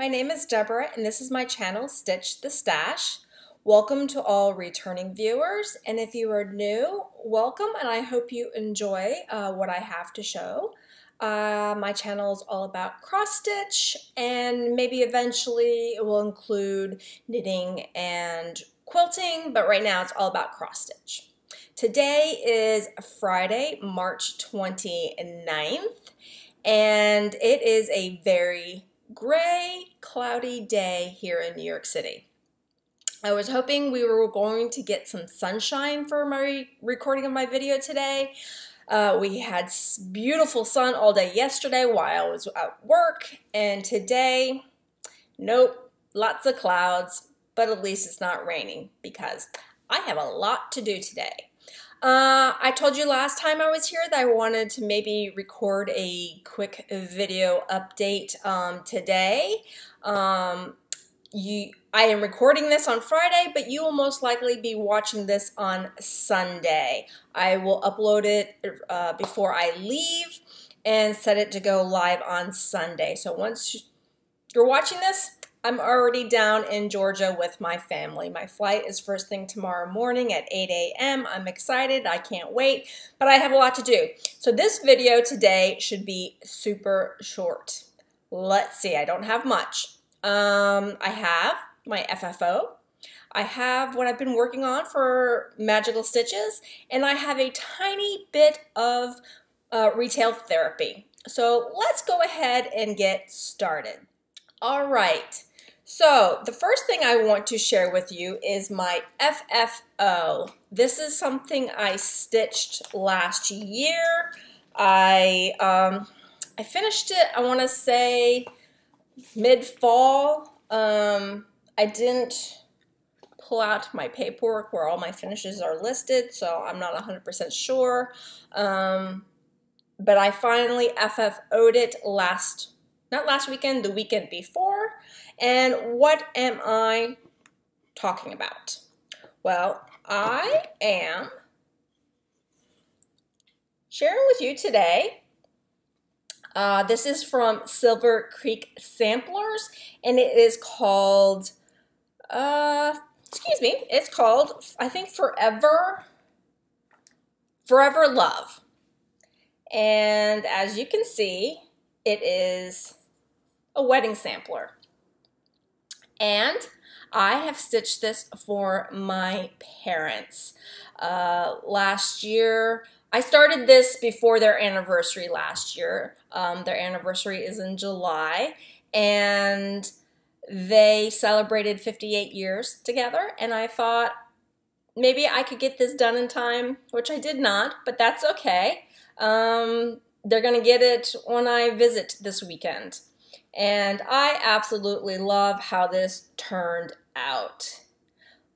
my name is Deborah and this is my channel Stitch the Stash. Welcome to all returning viewers, and if you are new, welcome, and I hope you enjoy what I have to show. My channel is all about cross stitch, and maybe eventually it will include knitting and quilting, but right now it's all about cross stitch. Today is Friday, March 29th, and it is a very gray, cloudy day here in New York City. I was hoping we were going to get some sunshine for my recording of my video today. We had beautiful sun all day yesterday while I was at work, and today, nope, lots of clouds, but at least it's not raining because I have a lot to do today. I told you last time I was here that I wanted to maybe record a quick video update today. I am recording this on Friday, but you will most likely be watching this on Sunday. I will upload it before I leave and set it to go live on Sunday. So once you're watching this, I'm already down in Georgia with my family. My flight is first thing tomorrow morning at 8 a.m. I'm excited, I can't wait, but I have a lot to do. So this video today should be super short. Let's see, I don't have much. I have my FFO, I have what I've been working on for Magical Stitches, and I have a tiny bit of retail therapy. So let's go ahead and get started. All right. So the first thing I want to share with you is my FFO. This is something I stitched last year. I finished it, I want to say, mid-fall. I didn't pull out my paperwork where all my finishes are listed, so I'm not 100% sure. But I finally FFO'd it not last weekend, the weekend before. And what am I talking about? Well, I am sharing with you today. This is from Silver Creek Samplers, and it is called, it's called, I think, Forever Love. And as you can see, it is a wedding sampler. And I have stitched this for my parents. Last year, I started this before their anniversary last year. Their anniversary is in July, and they celebrated 58 years together, and I thought maybe I could get this done in time, which I did not, but that's okay. They're gonna get it when I visit this weekend. And I absolutely love how this turned out.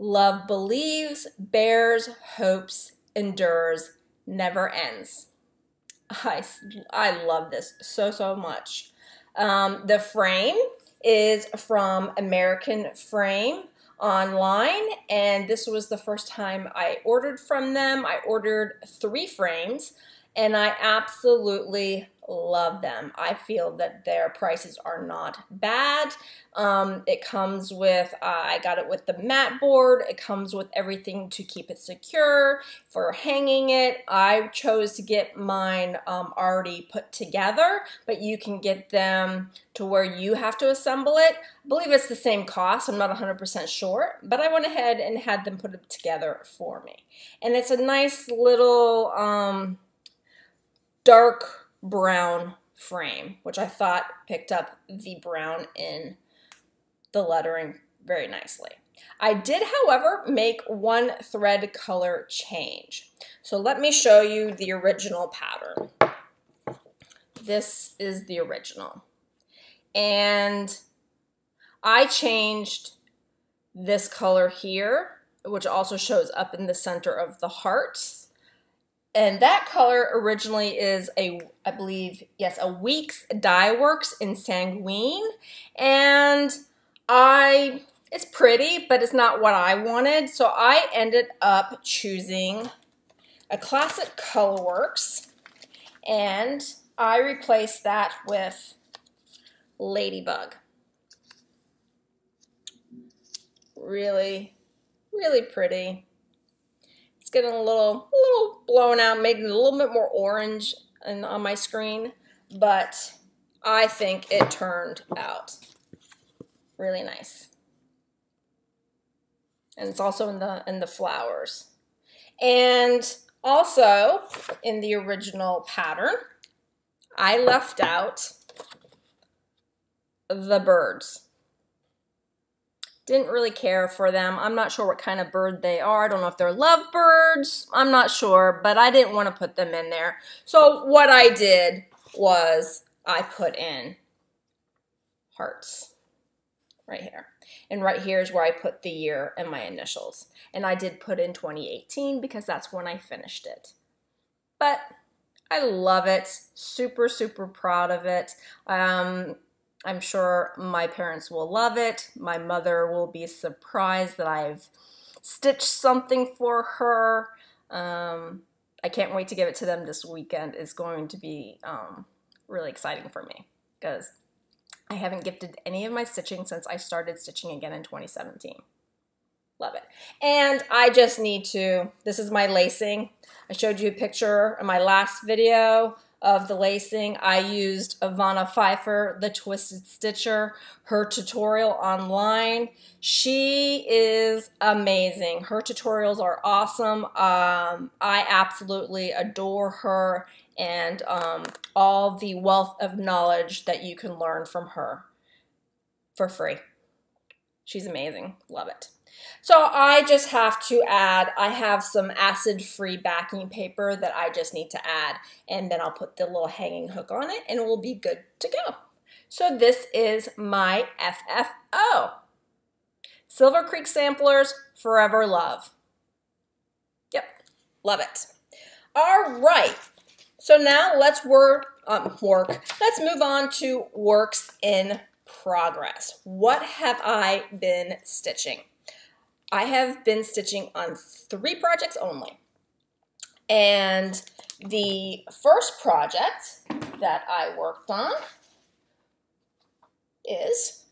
Love believes, bears, hopes, endures, never ends. I love this so much. The frame is from American Frame online, and this was the first time I ordered from them. I ordered 3 frames, and I absolutely love them. I feel that their prices are not bad. It comes with, I got it with the mat board. It comes with everything to keep it secure. For hanging it, I chose to get mine already put together, but you can get them to where you have to assemble it. I believe it's the same cost. I'm not 100% sure, but I went ahead and had them put it together for me. And it's a nice little dark brown frame, which I thought picked up the brown in the lettering very nicely. I did, however, make one thread color change. So let me show you the original pattern. This is the original. And I changed this color here, which also shows up in the center of the hearts. And that color originally is I believe, yes, a Weeks Dye Works in Sanguine. And it's pretty, but it's not what I wanted. So I ended up choosing a classic Colorworks, and I replaced that with Ladybug. really, really pretty. It's getting a little blown out, made it a little bit more orange on my screen, but I think it turned out really nice. And it's also in the flowers. And also in the original pattern, I left out the birds. Didn't really care for them. I'm not sure what kind of bird they are. I don't know if they're lovebirds. I'm not sure, but I didn't want to put them in there. So what I did was I put in hearts right here. And right here is where I put the year and my initials. And I did put in 2018 because that's when I finished it. But I love it. Super, super proud of it. I'm sure my parents will love it. My mother will be surprised that I've stitched something for her. I can't wait to give it to them this weekend. It's going to be really exciting for me because I haven't gifted any of my stitching since I started stitching again in 2017. Love it. And I just need to, this is my lacing. I showed you a picture in my last video of the lacing. I used Ivana Pfeiffer, the Twisted Stitcher, her tutorial online. She is amazing. Her tutorials are awesome. I absolutely adore her and all the wealth of knowledge that you can learn from her for free. She's amazing. Love it. So I just have to add, I have some acid-free backing paper that I just need to add, and then I'll put the little hanging hook on it, and it will be good to go. So this is my FFO. Silver Creek Samplers, Forever Love. Yep, love it. All right, so now let's let's move on to works in progress. What have I been stitching? I have been stitching on 3 projects only. And the first project that I worked on is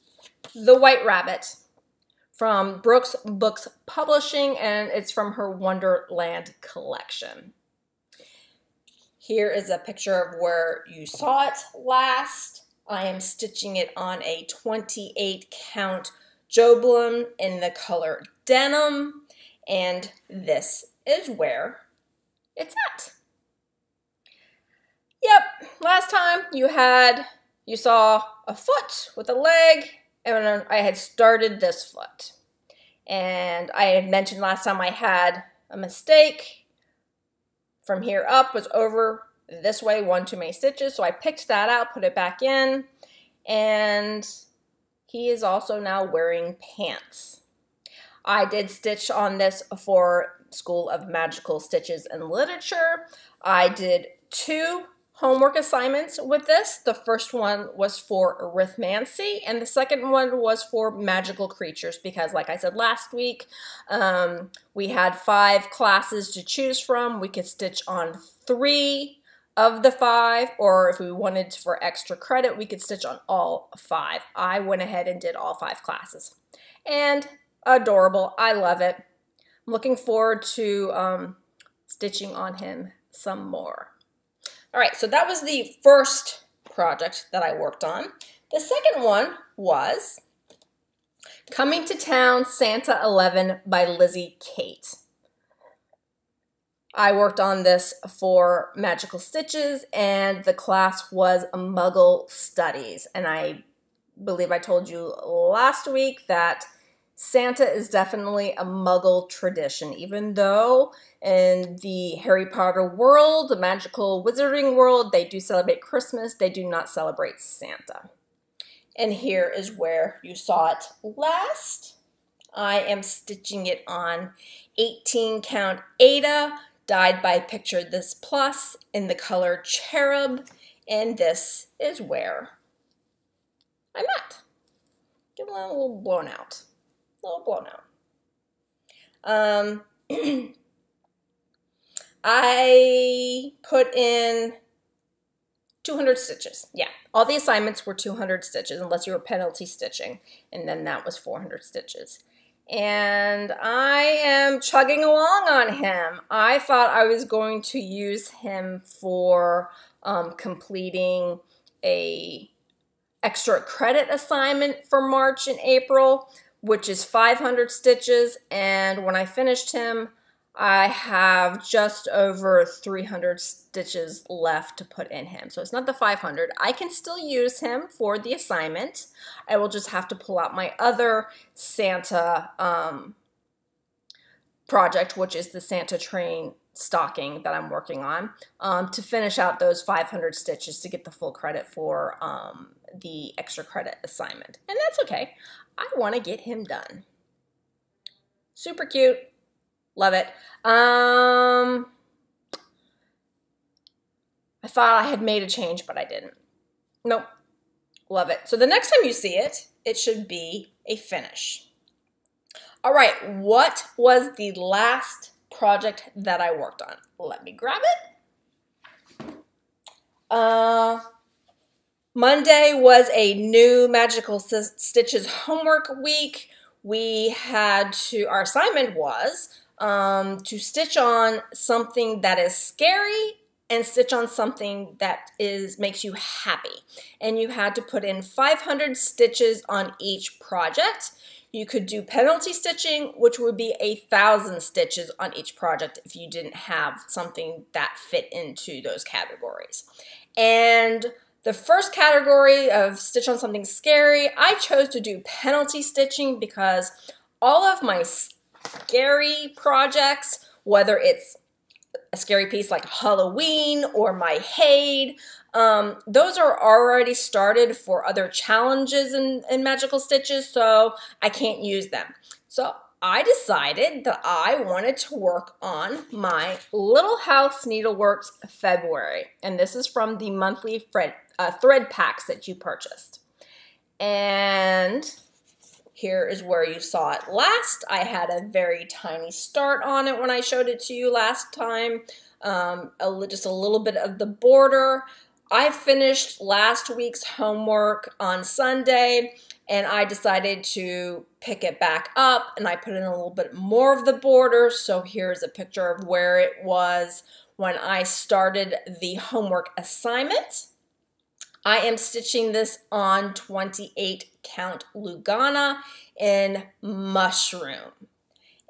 The White Rabbit from Brooke's Books Publishing, and it's from her Wonderland collection. Here is a picture of where you saw it last. I am stitching it on a 28 count Joblin in the color Denim, and this is where it's at. Yep, last time you saw a foot with a leg, and I had started this foot. And I had mentioned last time I had a mistake. From here up was over this way, 1 too many stitches, so I picked that out, put it back in, and he is also now wearing pants. I did stitch on this for School of Magical Stitches and Literature. I did 2 homework assignments with this. The first one was for arithmancy, and the second one was for magical creatures because, like I said last week, we had 5 classes to choose from. We could stitch on 3 of the 5, or if we wanted for extra credit, we could stitch on all 5. I went ahead and did all 5 classes. And adorable. I love it. I'm looking forward to stitching on him some more. All right, so that was the first project that I worked on. The second one was Coming to Town Santa 11 by Lizzie Kate. I worked on this for Magical Stitches, and the class was Muggle Studies. And I believe I told you last week that Santa is definitely a Muggle tradition, even though in the Harry Potter world, the magical wizarding world, they do celebrate Christmas. They do not celebrate Santa. And here is where you saw it last. I am stitching it on 18 count Ada, dyed by Picture This Plus in the color Cherub, and this is where I'm at. Give it a little blown out. A little blown out. I put in 200 stitches. Yeah, all the assignments were 200 stitches unless you were penalty stitching, and then that was 400 stitches. and I am chugging along on him. I thought I was going to use him for completing a extra credit assignment for March and April, which is 500 stitches, and when I finished him, I have just over 300 stitches left to put in him. So it's not the 500. I can still use him for the assignment. I will just have to pull out my other Santa project, which is the Santa train stocking that I'm working on, to finish out those 500 stitches to get the full credit for the extra credit assignment. And that's okay. I want to get him done. Super cute. Love it. I thought I had made a change, but I didn't. Nope. Love it. So the next time you see it, it should be a finish. All right, what was the last project that I worked on? Let me grab it. Monday was a new Magical Stitches homework week. We had to, our assignment was to stitch on something that is scary and stitch on something that makes you happy. And you had to put in 500 stitches on each project. You could do penalty stitching, which would be 1,000 stitches on each project if you didn't have something that fit into those categories. And the first category of stitch on something scary, I chose to do penalty stitching because all of my scary projects, whether it's a scary piece like Halloween or my Haid, those are already started for other challenges in Magical Stitches, so I can't use them. So I decided that I wanted to work on my Little House Needleworks February, and this is from the monthly thread packs that you purchased. And here is where you saw it last. I had a very tiny start on it when I showed it to you last time, just a little bit of the border. I finished last week's homework on Sunday, and I decided to pick it back up, and I put in a little bit more of the border. So here's a picture of where it was when I started the homework assignment. I am stitching this on 28 count Lugana in mushroom.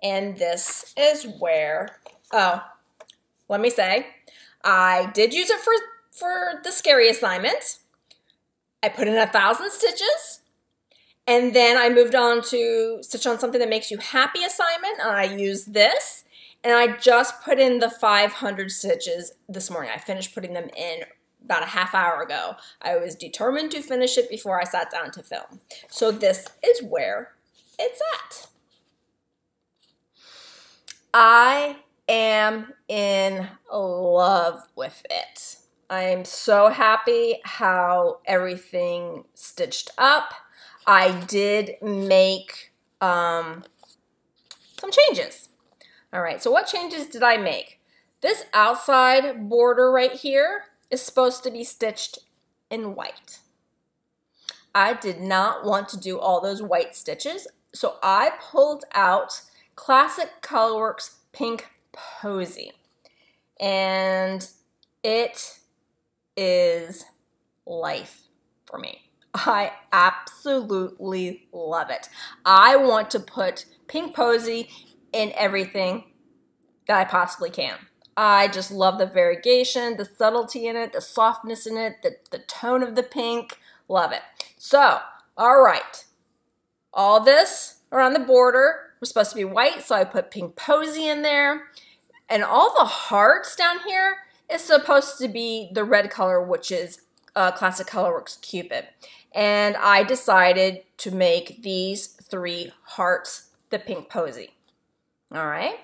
And this is where, let me say, I did use it for the scary assignment. I put in 1,000 stitches, and then I moved on to stitch on something that makes you happy assignment, and I used this, and I just put in the 500 stitches this morning. I finished putting them in about a half hour ago. I was determined to finish it before I sat down to film. So this is where it's at. I am in love with it. I am so happy how everything stitched up. I did make some changes. All right, so what changes did I make? This outside border right here is supposed to be stitched in white. I did not want to do all those white stitches, so I pulled out Classic Colorworks Pink Posey, and it is life for me. I absolutely love it. I want to put Pink Posey in everything that I possibly can. I just love the variegation, the subtlety in it, the softness in it, the tone of the pink. Love it. So, all right. All this around the border was supposed to be white, so I put Pink Posey in there. And all the hearts down here is supposed to be the red color, which is Classic Colorworks Cupid. And I decided to make these 3 hearts the Pink Posey. All right.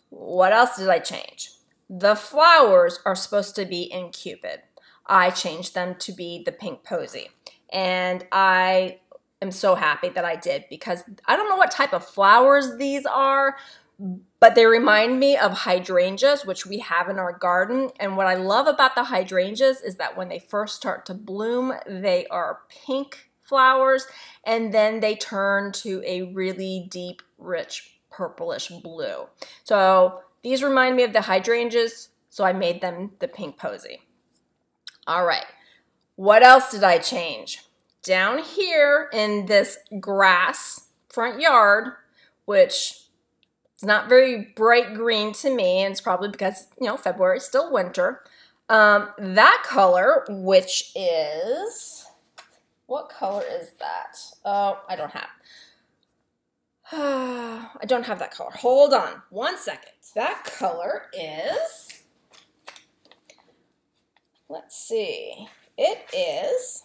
What else did I change? The flowers are supposed to be in Cupid. I changed them to be the Pink Posey. And I am so happy that I did, because I don't know what type of flowers these are, but they remind me of hydrangeas, which we have in our garden. And what I love about the hydrangeas is that when they first start to bloom, they are pink flowers, and then they turn to a really deep rich purplish blue. So these remind me of the hydrangeas, so I made them the pink Posey. All right, what else did I change? Down here in this grass front yard, which is not very bright green to me, and it's probably because, you know, February is still winter. That color, which is, what color is that? Oh, I don't have. I don't have that color. Hold on one second. That color is, let's see, it is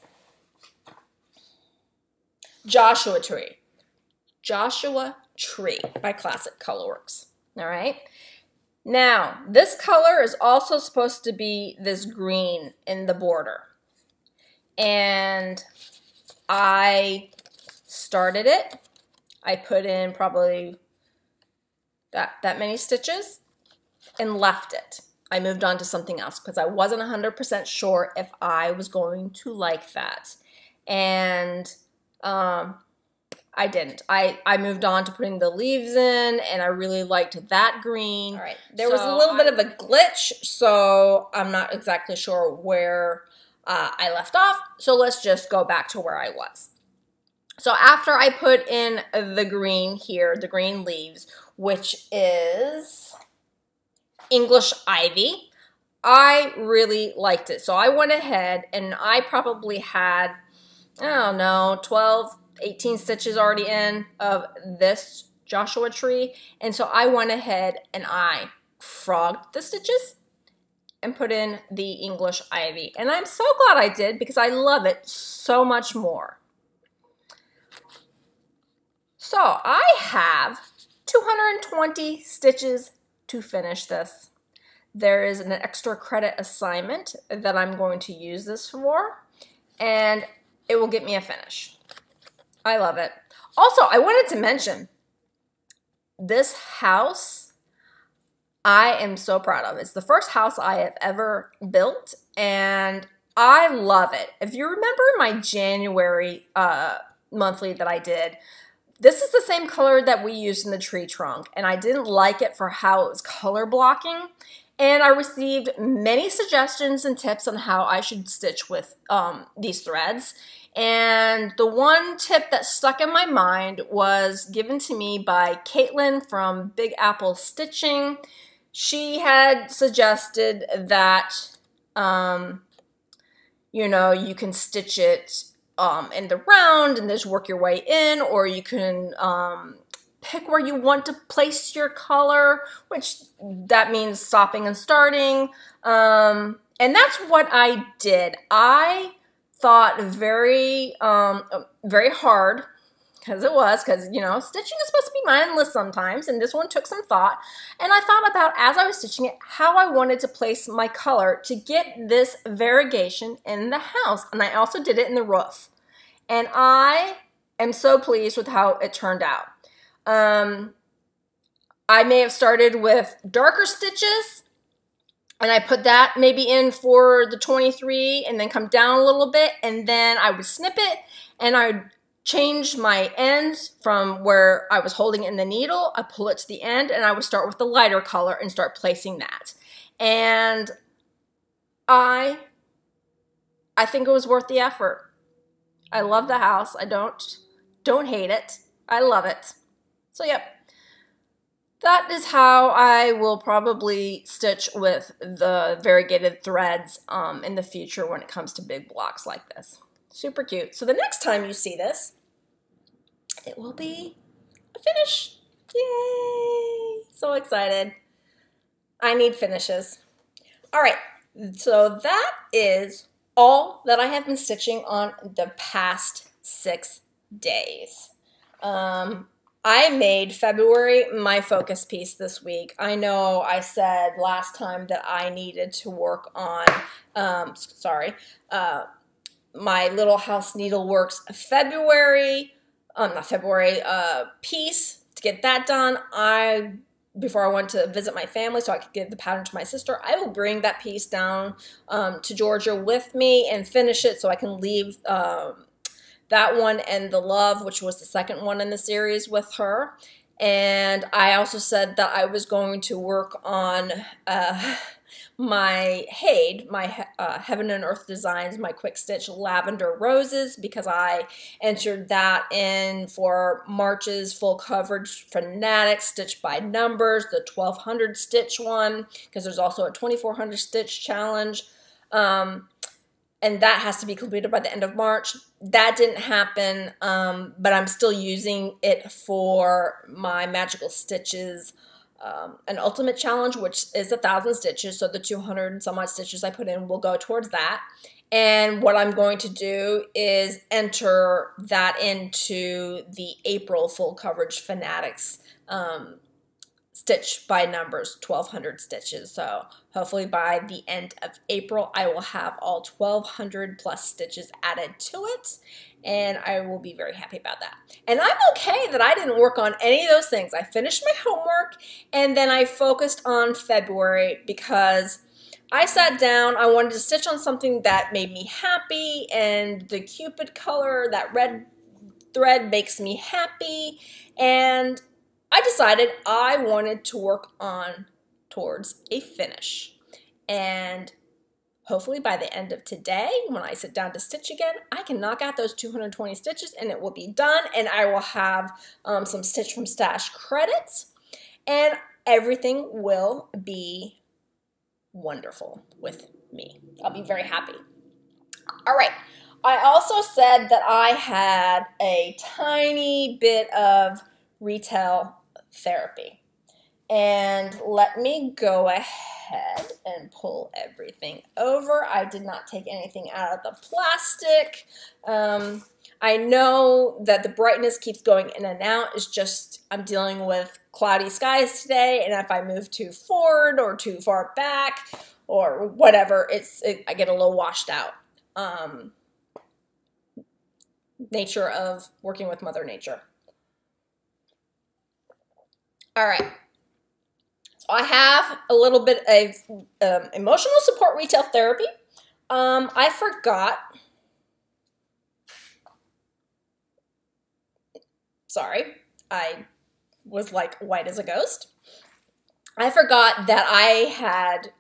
Joshua Tree. Joshua Tree by Classic Colorworks. All right. Now, this color is also supposed to be this green in the border. And I started it. I put in probably that many stitches and left it. I moved on to something else because I wasn't 100% sure if I was going to like that. And I didn't. I moved on to putting the leaves in, and I really liked that green. All right. There was a little bit of a glitch, so I'm not exactly sure where I left off. So let's just go back to where I was. So after I put in the green here, the green leaves, which is English ivy, I really liked it. So I went ahead and I probably had, I don't know, 12, 18 stitches already in of this Joshua Tree. And so I went ahead and I frogged the stitches and put in the English ivy. And I'm so glad I did because I love it so much more. So I have 220 stitches to finish this. There is an extra credit assignment that I'm going to use this for, and it will get me a finish. I love it. Also, I wanted to mention this house I am so proud of. It's the first house I have ever built, and I love it. If you remember my January monthly that I did, this is the same color that we used in the tree trunk, and I didn't like it for how it was color blocking. And I received many suggestions and tips on how I should stitch with these threads. And the one tip that stuck in my mind was given to me by Caitlin from Big Apple Stitching. She had suggested that, you know, you can stitch it in the round and just work your way in, or you can pick where you want to place your color, which that means stopping and starting. And that's what I did. I thought very hard, because, you know, stitching is supposed to be mindless sometimes, and this one took some thought. And I thought about, as I was stitching it, how I wanted to place my color to get this variegation in the house. And I also did it in the roof. And I am so pleased with how it turned out. I may have started with darker stitches, and I put that maybe in for the 23 and then come down a little bit, and then I would snip it and I would change my ends from where I was holding it in the needle. I pull it to the end and I would start with the lighter color and start placing that. And I think it was worth the effort. I love the house. I don't hate it. I love it. So yep. That is how I will probably stitch with the variegated threads in the future when it comes to big blocks like this. Super cute. So the next time you see this, it will be a finish. Yay! So excited. I need finishes. All right, so that is all that I have been stitching on the past 6 days. I made February my focus piece this week. I know I said last time that I needed to work on, my Little House Needleworks piece to get that done. Before I went to visit my family so I could give the pattern to my sister, I will bring that piece down to Georgia with me and finish it so I can leave that one and the Love, which was the second one in the series, with her. And I also said that I was going to work on my Hade, my Heaven and Earth Designs, my Quick Stitch Lavender Roses, because I entered that in for March's Full Coverage Fanatics Stitch by Numbers, the 1200 stitch one, because there's also a 2400 stitch challenge. And that has to be completed by the end of March. That didn't happen, but I'm still using it for my Magical Stitches an Ultimate Challenge, which is 1,000 stitches, so the 200 some odd stitches I put in will go towards that. And what I'm going to do is enter that into the April Full Coverage Fanatics Stitch by Numbers 1200 stitches. So hopefully by the end of April I will have all 1200 plus stitches added to it, and I will be very happy about that. And I'm okay that I didn't work on any of those things. I finished my homework and then I focused on February because I sat down, I wanted to stitch on something that made me happy, and the Cupid color, that red thread, makes me happy, and I decided I wanted to work on towards a finish. And hopefully by the end of today, when I sit down to stitch again, I can knock out those 220 stitches and it will be done, and I will have some Stitch from Stash credits, and everything will be wonderful with me. I'll be very happy. All right. I also said that I had a tiny bit of retail therapy. And let me go ahead and pull everything over. I did not take anything out of the plastic. I know that the brightness keeps going in and out. It's just I'm dealing with cloudy skies today, and if I move too forward or too far back or whatever, I get a little washed out. Nature of working with Mother Nature. All right, so I have a little bit of emotional support retail therapy. I forgot, sorry, I was like white as a ghost. I forgot that I had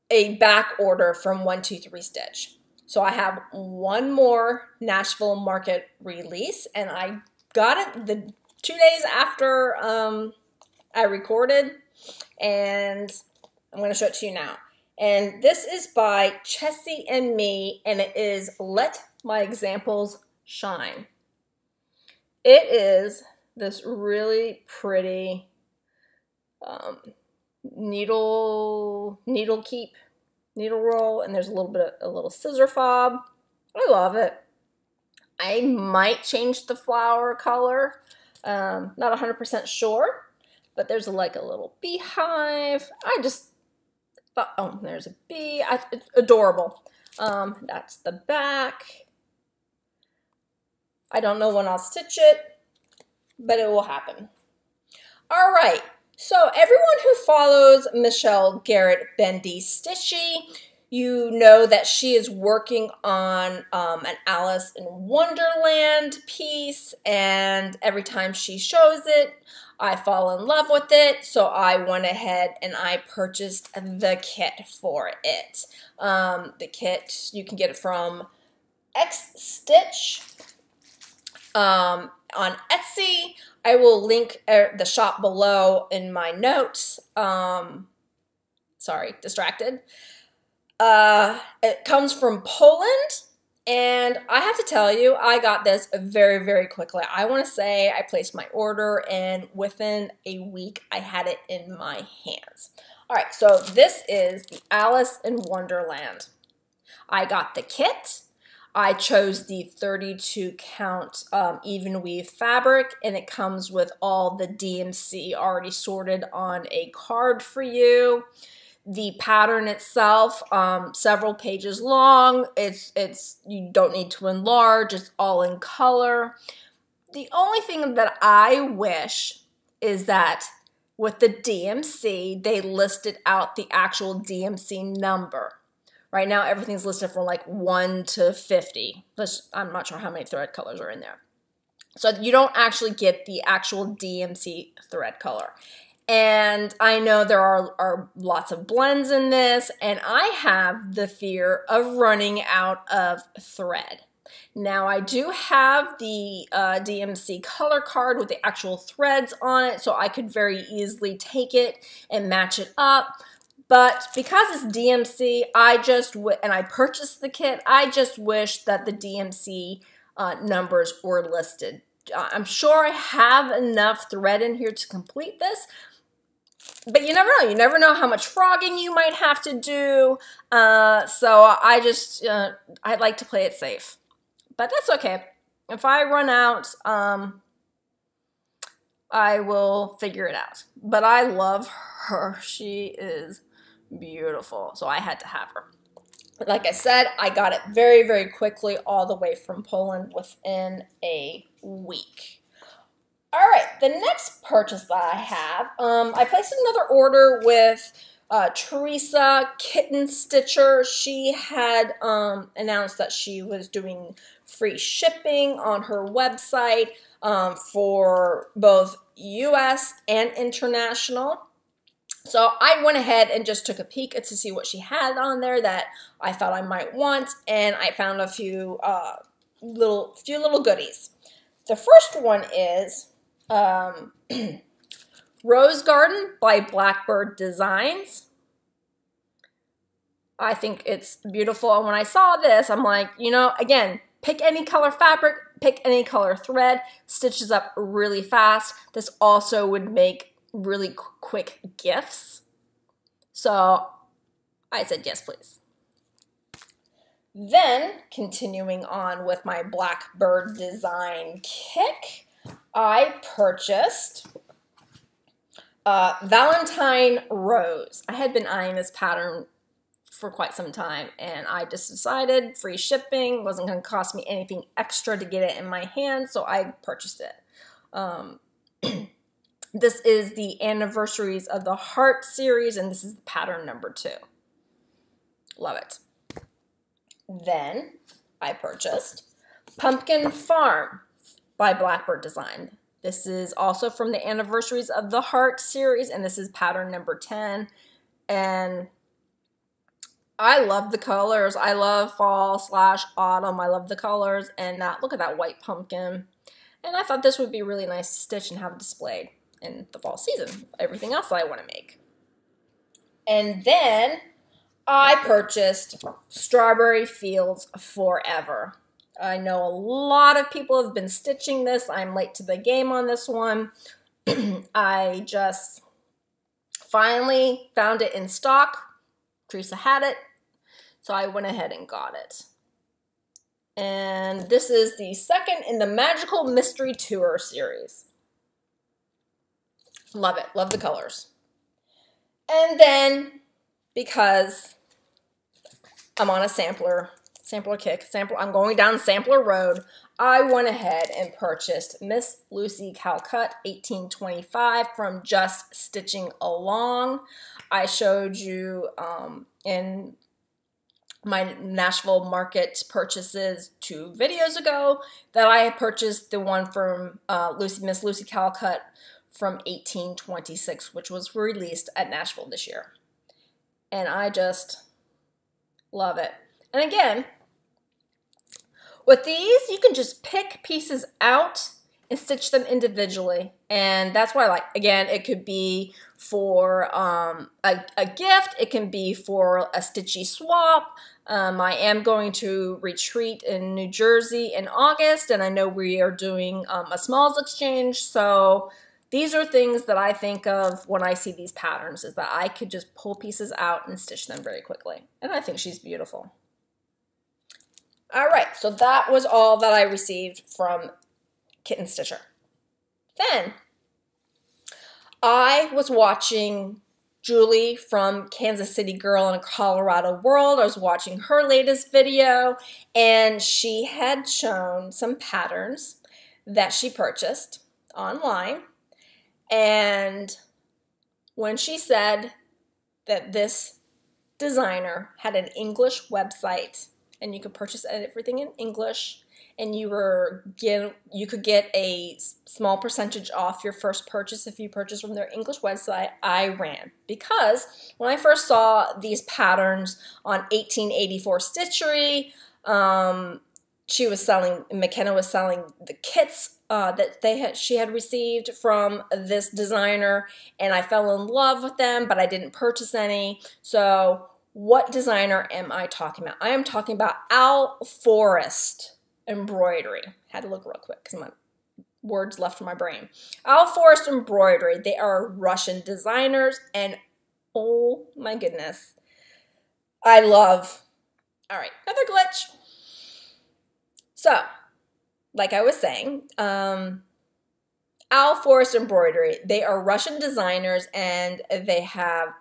a back order from 123 Stitch. So I have one more Nashville Market release, and I got it the 2 days after I recorded, and I'm going to show it to you now. And this is by Chessie and Me, and it is Let My Examples Shine. It is this really pretty needle roll, and there's a little scissor fob. I love it. I might change the flower color. Not 100% sure, but there's like a little beehive. I just thought, oh, there's a bee. It's adorable. That's the back. I don't know when I'll stitch it, but it will happen. All right, so everyone who follows Michelle Garrett Bendy Stitchy, you know that she is working on an Alice in Wonderland piece, and every time she shows it, I fall in love with it, so I went ahead and I purchased the kit for it. The kit, you can get it from X Stitch on Etsy. I will link the shop below in my notes. Sorry, distracted. It comes from Poland, and I have to tell you, I got this very, very quickly. I want to say I placed my order, and within a week, I had it in my hands. All right, so this is the Alice in Wonderland. I got the kit. I chose the 32 count even weave fabric, and it comes with all the DMC already sorted on a card for you. The pattern itself, several pages long. You don't need to enlarge. It's all in color. The only thing that I wish is that with the DMC, they listed out the actual DMC number. Right now, everything's listed from like 1 to 50. I'm not sure how many thread colors are in there. So you don't actually get the actual DMC thread color. And I know there are lots of blends in this, and I have the fear of running out of thread. Now I do have the DMC color card with the actual threads on it, so I could very easily take it and match it up. But because it's DMC, and I purchased the kit, I just wish that the DMC numbers were listed. I'm sure I have enough thread in here to complete this, but you never know. You never know how much frogging you might have to do. So I like to play it safe. But that's okay. If I run out, I will figure it out. But I love her. She is beautiful. So I had to have her. Like I said, I got it very, very quickly all the way from Poland within a week. All right, the next purchase that I have, I placed another order with Teresa Kitten Stitcher. She had announced that she was doing free shipping on her website for both US and international. So I went ahead and just took a peek to see what she had on there that I thought I might want, and I found a few little goodies. The first one is Rose Garden by Blackbird Designs. I think it's beautiful, and when I saw this, I'm like, you know, again, pick any color fabric, pick any color thread, stitches up really fast. This also would make really quick gifts. So I said, yes, please. Then, continuing on with my Blackbird Design kit, I purchased Valentine Rose. I had been eyeing this pattern for quite some time, and I just decided free shipping wasn't going to cost me anything extra to get it in my hand, so I purchased it. This is the Anniversaries of the Heart series, and this is pattern number 2. Love it. Then I purchased Pumpkin Farm by Blackbird Design. This is also from the Anniversaries of the Heart series, and this is pattern number 10. And I love the colors. I love fall/autumn. I love the colors. And look at that white pumpkin. And I thought this would be really nice to stitch and have displayed in the fall season. Everything else that I want to make. And then I purchased Strawberry Fields Forever. I know a lot of people have been stitching this. I'm late to the game on this one. I just finally found it in stock. Teresa had it, so I went ahead and got it. And this is the second in the Magical Mystery Tour series. Love it. Love the colors. And then, because I'm on a sampler kick, I'm going down Sampler Road, I went ahead and purchased Miss Lucy Calcutta 1825 from Just Stitching Along. I showed you in my Nashville Market purchases 2 videos ago that I had purchased the one from Miss Lucy Calcutta from 1826, which was released at Nashville this year. And I just love it. And again, with these, you can just pick pieces out and stitch them individually. And that's what I like. Again, it could be for a gift. It can be for a stitchy swap. I am going to retreat in New Jersey in August, and I know we are doing a smalls exchange. So these are things that I think of when I see these patterns, is that I could just pull pieces out and stitch them very quickly. And I think she's beautiful. All right, so that was all that I received from Kitten Stitcher. Then I was watching Julie from Kansas City Girl in a Colorado World. I was watching her latest video, and she had shown some patterns that she purchased online. And when she said that this designer had an English website and you could purchase everything in English, and you could get a small percentage off your first purchase if you purchase from their English website, I ran. Because when I first saw these patterns on 1884 Stitchery, McKenna was selling the kits that she had received from this designer, and I fell in love with them, but I didn't purchase any. So what designer am I talking about? I am talking about Al Forrest Embroidery. Had to look real quick because my words left my brain. Al Forrest Embroidery. They are Russian designers, and oh my goodness, I love. All right, another glitch. So, like I was saying, Al Forrest Embroidery. They are Russian designers, and they have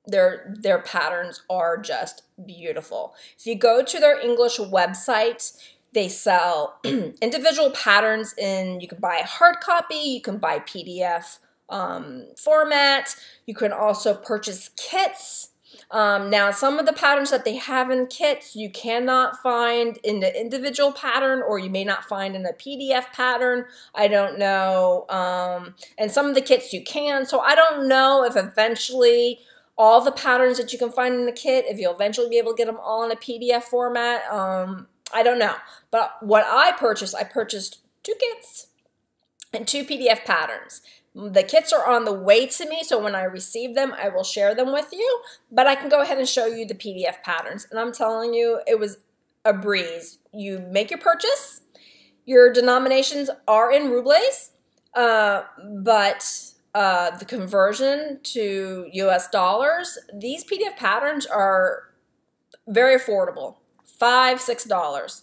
their patterns are just beautiful. If you go to their English website, they sell individual patterns you can buy hard copy, you can buy PDF format, you can also purchase kits. Now, some of the patterns that they have in kits, you cannot find in the individual pattern, or you may not find in a PDF pattern. I don't know. And some of the kits you can. So I don't know if eventually all the patterns that you can find in the kit, if you'll eventually be able to get them all in a PDF format. I don't know. But what I purchased 2 kits and 2 PDF patterns. The kits are on the way to me, so when I receive them, I will share them with you. But I can go ahead and show you the PDF patterns. And I'm telling you, it was a breeze. You make your purchase. Your denominations are in rubles, but the conversion to US dollars, these PDF patterns are very affordable. $5, $6.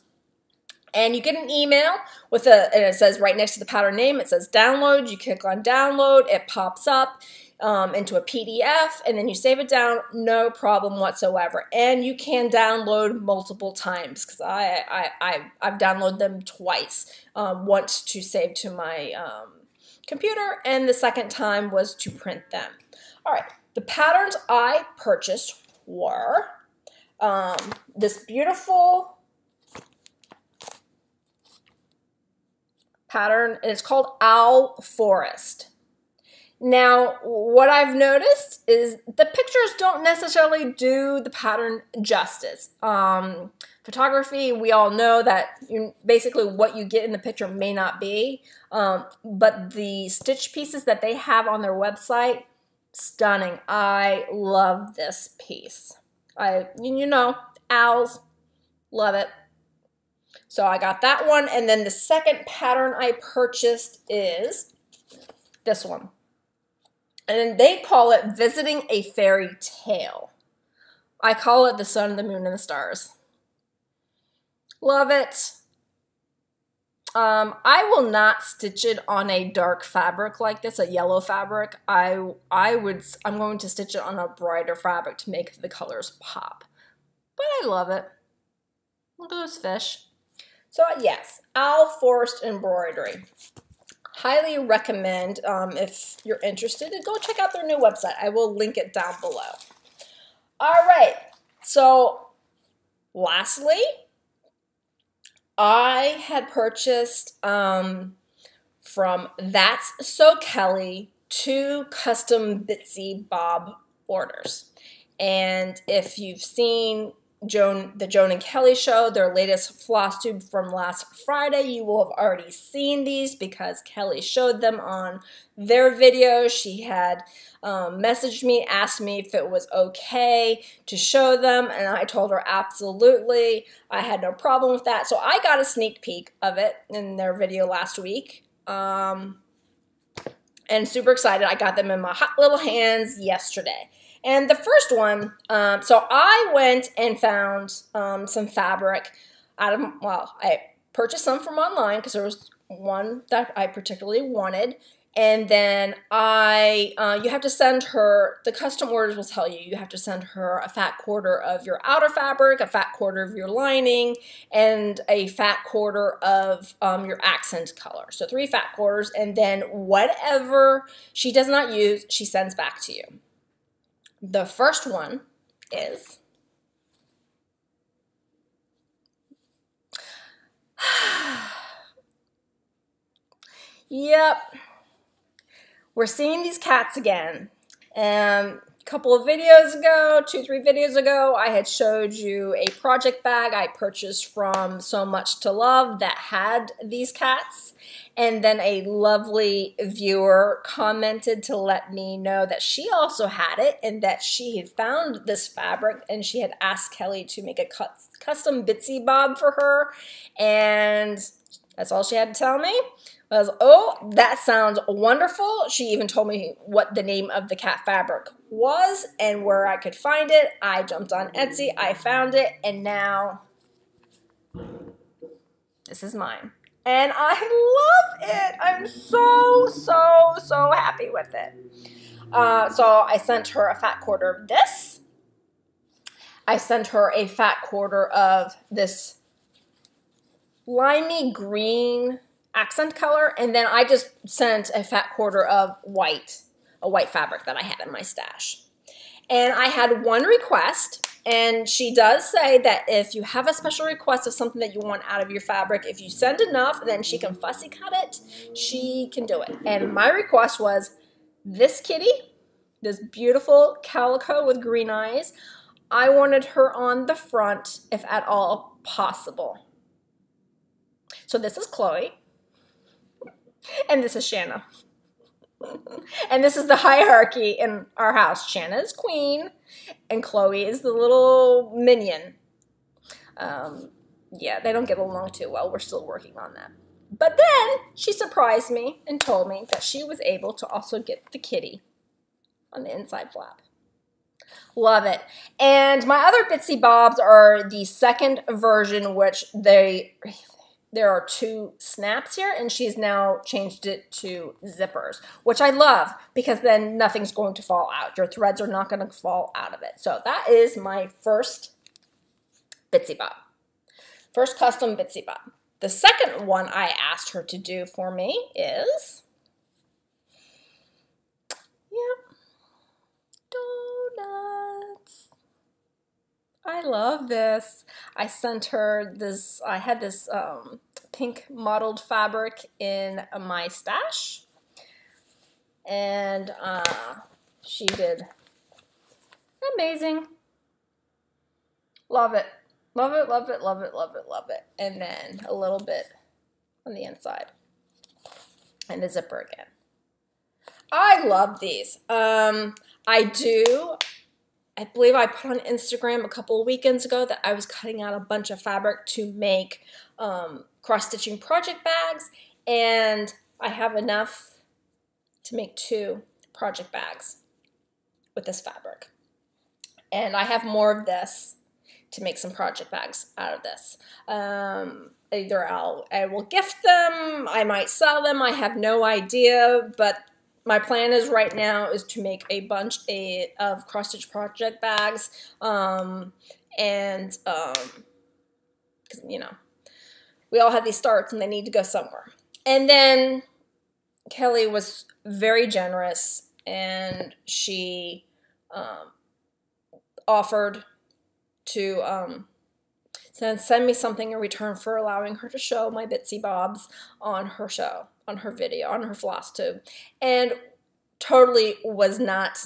And you get an email with and it says right next to the pattern name, it says download. You click on download, it pops up into a PDF, and then you save it down, no problem whatsoever. And you can download multiple times, because I've downloaded them twice. Once to save to my computer, and the second time was to print them. All right, the patterns I purchased were this beautiful pattern, and it's called Al Forrest. Now, what I've noticed is the pictures don't necessarily do the pattern justice. Photography, we all know that basically what you get in the picture may not be, but the stitch pieces that they have on their website, stunning. I love this piece. Al's, love it. So I got that one, and then the second pattern I purchased is this one. And they call it Visiting a Fairy Tale. I call it The Sun, the Moon, and the Stars. Love it. I will not stitch it on a dark fabric like this, a yellow fabric. I'm going to stitch it on a brighter fabric to make the colors pop. But I love it. Look at those fish. So yes, Al Forrest Embroidery. Highly recommend, if you're interested, to go check out their new website. I will link it down below. All right, so lastly, I had purchased from That's So Kelly 2 custom Bitsy Bob orders. And if you've seen the Joan and Kelly show, their latest floss tube from last Friday, you will have already seen these because Kelly showed them on their video. She had messaged me, asked me if it was okay to show them, and I told her absolutely. I had no problem with that. So I got a sneak peek of it in their video last week. And super excited. I got them in my hot little hands yesterday. And the first one, so I went and found some fabric I purchased some from online because there was one that I particularly wanted. And then you have to send her, the custom orders will tell you, you have to send her a fat quarter of your outer fabric, a fat quarter of your lining, and a fat quarter of your accent color. So 3 fat quarters, and then whatever she does not use, she sends back to you. The first one is Yep. We're seeing these cats again. A couple of videos ago, 2-3 videos ago, I had showed you a project bag I purchased from So Much to Love that had these cats. And then a lovely viewer commented to let me know that she also had it and that she had found this fabric and she had asked Kelly to make a custom Bitsy Bob for her. And that's all she had to tell me. Was, oh, that sounds wonderful. She even told me what the name of the cat fabric was and where I could find it. I jumped on Etsy, I found it, and now this is mine. And I love it. I'm so happy with it. So I sent her a fat quarter of this. I sent her a fat quarter of this limey green accent color, and then I just sent a fat quarter of white, a white fabric that I had in my stash. And I had one request, and she does say that if you have a special request of something that you want out of your fabric, if you send enough, then she can fussy cut it, she can do it. And my request was this kitty, this beautiful calico with green eyes. I wanted her on the front, if at all possible. So this is Chloe. And this is Shanna. And this is the hierarchy in our house. Shanna is queen, and Chloe is the little minion. Yeah, they don't get along too well. We're still working on that. But then she surprised me and told me that she was able to also get the kitty on the inside flap. Love it. And my other Bitsy Bobs are the second version, which there are 2 snaps here, and she's now changed it to zippers, which I love because then nothing's going to fall out. Your threads are not going to fall out of it. So that is my first Bitsy Bob. First custom Bitsy Bob. The second one I asked her to do for me is, donuts. I love this. I sent her this, I had this pink mottled fabric in my stash, and she did amazing. Love it. Love it, love it, love it, love it, love it. And then a little bit on the inside. And the zipper again. I love these. I believe I put on Instagram a couple of weekends ago that I was cutting out a bunch of fabric to make cross-stitching project bags, and I have enough to make 2 project bags with this fabric. And I have more of this to make some project bags out of this. Either I will gift them, I might sell them, I have no idea, but my plan is right now is to make a bunch of cross-stitch project bags, because, you know, we all have these starts and they need to go somewhere. And then Kelly was very generous, and she offered to send me something in return for allowing her to show my Bitsy Bobs on her show, on her video, on her FlossTube. And totally was not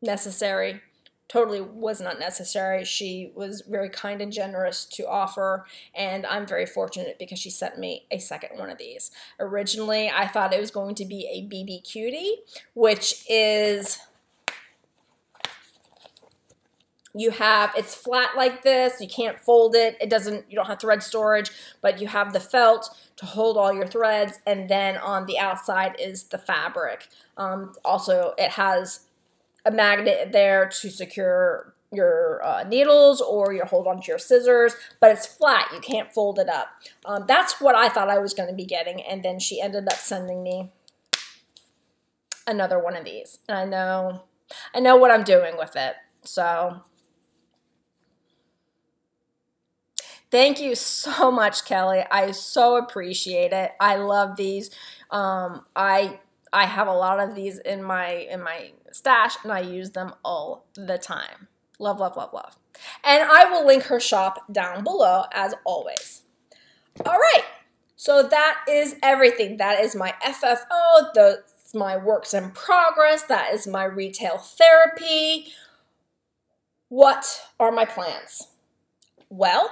necessary. Totally was not necessary. She was very kind and generous to offer, and I'm very fortunate because she sent me a second one of these. Originally, I thought it was going to be a BB Cutie, which is, it's flat like this, you can't fold it, you don't have thread storage, but you have the felt to hold all your threads, and then on the outside is the fabric. Also, it has a magnet there to secure your needles, or you hold onto your scissors, but it's flat, you can't fold it up. That's what I thought I was going to be getting, and then she ended up sending me another one of these. And I know what I'm doing with it, so thank you so much, Kelly. I so appreciate it. I love these. I have a lot of these in my stash, and I use them all the time. Love, love, love, love. And I will link her shop down below as always. All right. So that is everything. That is my FFO, that's my works in progress, that is my retail therapy. What are my plans? Well,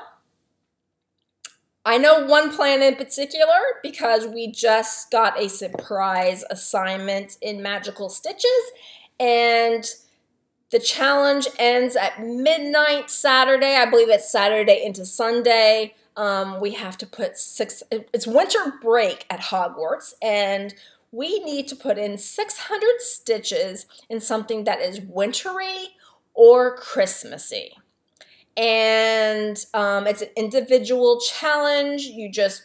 I know one plan in particular because we just got a surprise assignment in Magical Stitches, and the challenge ends at midnight Saturday. I believe it's Saturday into Sunday. We have to put it's winter break at Hogwarts, and we need to put in 600 stitches in something that is wintry or Christmassy. And it's an individual challenge. You just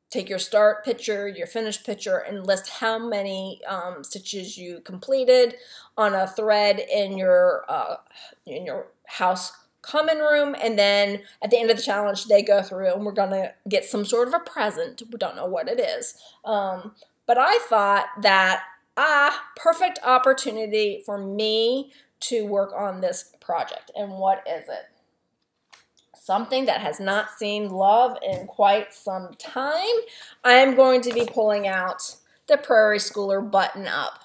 take your start picture, your finished picture, and list how many stitches you completed on a thread in your house common room. And then at the end of the challenge, they go through and we're gonna get some sort of a present. We don't know what it is. But I thought that, perfect opportunity for me to work on this project. And what is it? Something that has not seen love in quite some time. I am going to be pulling out the Prairie Schooler Button Up.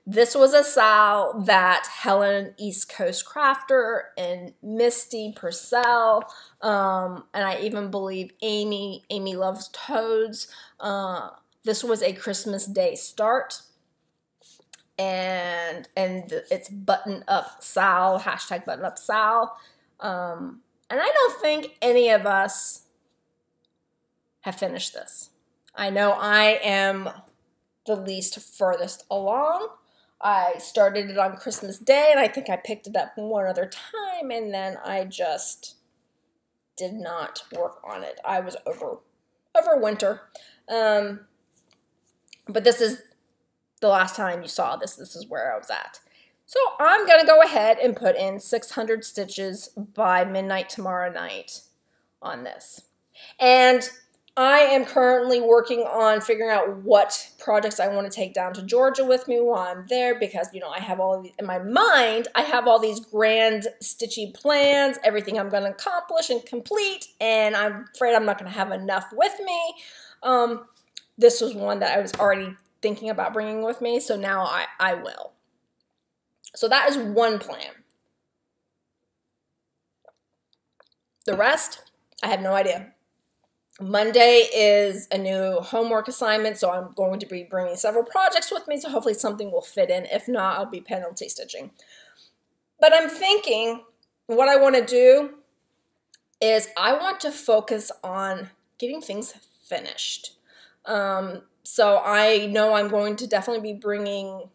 This was a SAL that Helen East Coast Crafter and Misty Purcell, and I even believe Amy Loves Toads. This was a Christmas Day start. And it's Button Up SAL, hashtag Button Up SAL. And I don't think any of us have finished this. I know I am the least furthest along. I started it on Christmas Day, and I think I picked it up one other time, and then I just did not work on it. I was over winter. But this is the last time you saw this. This is where I was at. So I'm going to go ahead and put in 600 stitches by midnight tomorrow night on this. And I am currently working on figuring out what projects I want to take down to Georgia with me while I'm there, because, you know, I have all these, in my mind, I have all these grand stitchy plans, everything I'm going to accomplish and complete, and I'm afraid I'm not going to have enough with me. This was one that I was already thinking about bringing with me, so now I will. So that is one plan. The rest, I have no idea. Monday is a new homework assignment, so I'm going to be bringing several projects with me, so hopefully something will fit in. If not, I'll be penalty stitching. But I'm thinking what I want to do is I want to focus on getting things finished. So I know I'm going to definitely be bringing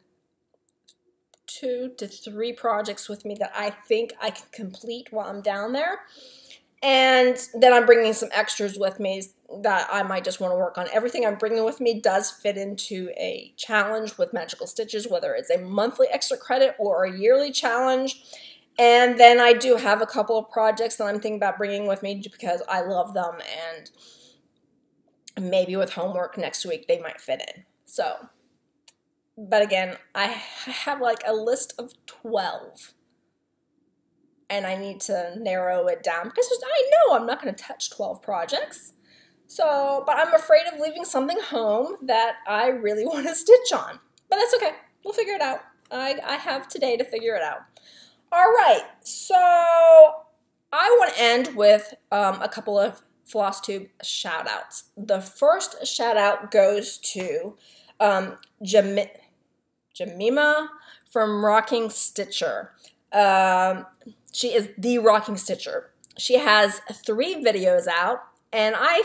2 to 3 projects with me that I think I can complete while I'm down there. And then I'm bringing some extras with me that I might just want to work on. Everything I'm bringing with me does fit into a challenge with Magical Stitches, whether it's a monthly extra credit or a yearly challenge. And then I do have a couple of projects that I'm thinking about bringing with me because I love them, and maybe with homework next week they might fit in. So, but again, I have like a list of 12. And I need to narrow it down because I know I'm not going to touch 12 projects. So, but I'm afraid of leaving something home that I really want to stitch on. But that's okay. We'll figure it out. I have today to figure it out. All right. So I want to end with a couple of FlossTube shout-outs. The first shout-out goes to Jemima from Rocking Stitcher. She is the Rocking Stitcher. She has 3 videos out, and I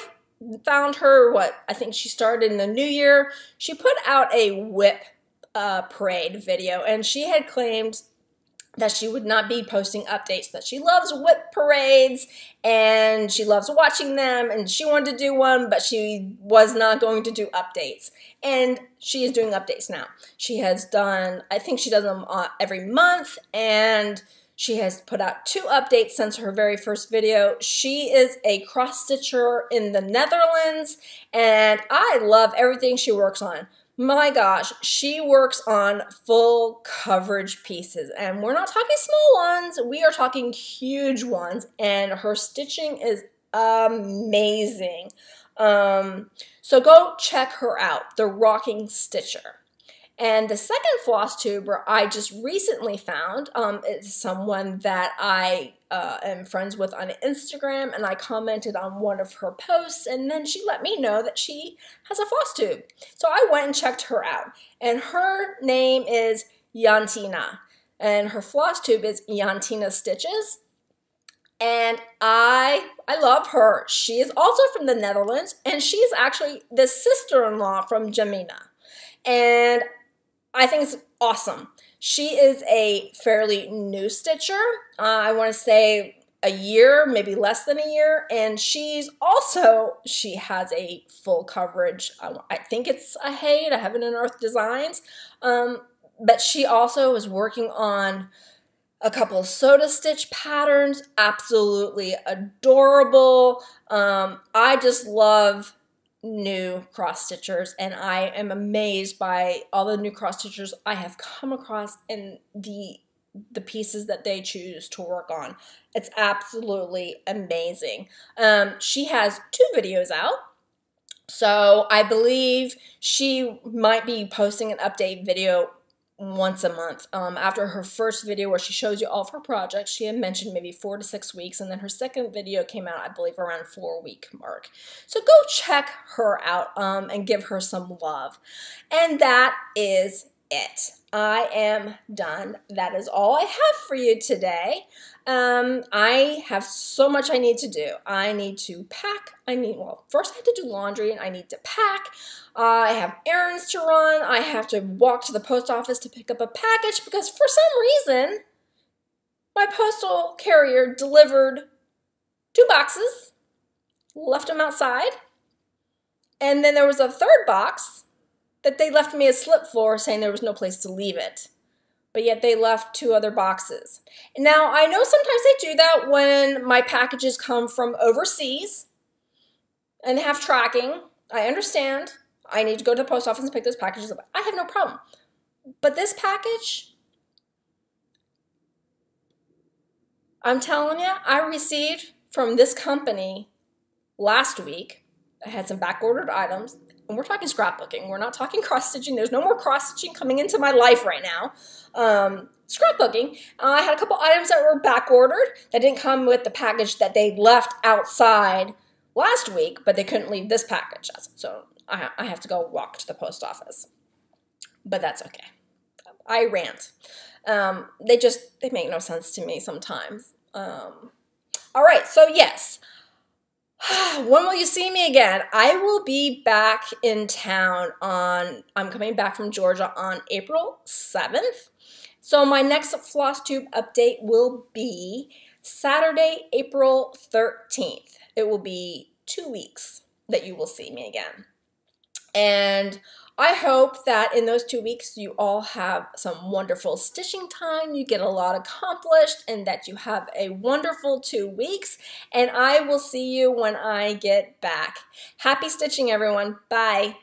found her, I think she started in the new year. She put out a whip parade video, and she had claimed that she would not be posting updates, that she loves whip parades, and she loves watching them, and she wanted to do one, but she was not going to do updates. And she is doing updates now. She has done, I think she does them every month, and she has put out 2 updates since her very first video. She is a cross-stitcher in the Netherlands, and I love everything she works on. My gosh, she works on full coverage pieces, and we're not talking small ones, we are talking huge ones, and her stitching is amazing. So go check her out, the Rocking Stitcher. And the second floss tuber I just recently found is someone that I am friends with on Instagram, and I commented on one of her posts, and then she let me know that she has a floss tube. So I went and checked her out, and her name is Jantina, and her floss tube is Jantina Stitches. And I love her. She is also from the Netherlands, and she's actually the sister-in-law from Jamina. And I think it's awesome. She is a fairly new stitcher. I want to say a year, maybe less than a year. And she has a full coverage. I think it's a Head, a Heaven and Earth Designs. But she also is working on a couple of soda stitch patterns. Absolutely adorable. I just love new cross stitchers, and I am amazed by all the new cross stitchers I have come across and the pieces that they choose to work on. It's absolutely amazing. She has 2 videos out, so I believe she might be posting an update video once a month. After her first video where she shows you all of her projects, she had mentioned maybe 4 to 6 weeks, and then her second video came out, I believe, around 4-week mark. So go check her out and give her some love. And that is it. I am done. That is all I have for you today. I have so much I need to do. I need to pack. First I have to do laundry, and I need to pack. I have errands to run. I have to walk to the post office to pick up a package because for some reason, my postal carrier delivered 2 boxes, left them outside, and then there was a 3rd box that they left me a slip for, saying there was no place to leave it. But yet they left 2 other boxes. Now, I know sometimes they do that when my packages come from overseas and have tracking. I understand. I need to go to the post office and pick those packages up. I have no problem. But this package, I'm telling you, I received from this company last week. I had some back-ordered items. And we're talking scrapbooking. We're not talking cross-stitching. There's no more cross-stitching coming into my life right now. Scrapbooking. I had a couple items that were back-ordered that didn't come with the package that they left outside last week, but they couldn't leave this package. So I have to go walk to the post office. But that's okay. I rant. They make no sense to me sometimes. All right, so yes. When will you see me again? I will be back in town I'm coming back from Georgia on April 7th. So my next FlossTube update will be Saturday, April 13th. It will be 2 weeks that you will see me again. And I hope that in those 2 weeks you all have some wonderful stitching time, you get a lot accomplished, and that you have a wonderful 2 weeks. And I will see you when I get back. Happy stitching, everyone. Bye.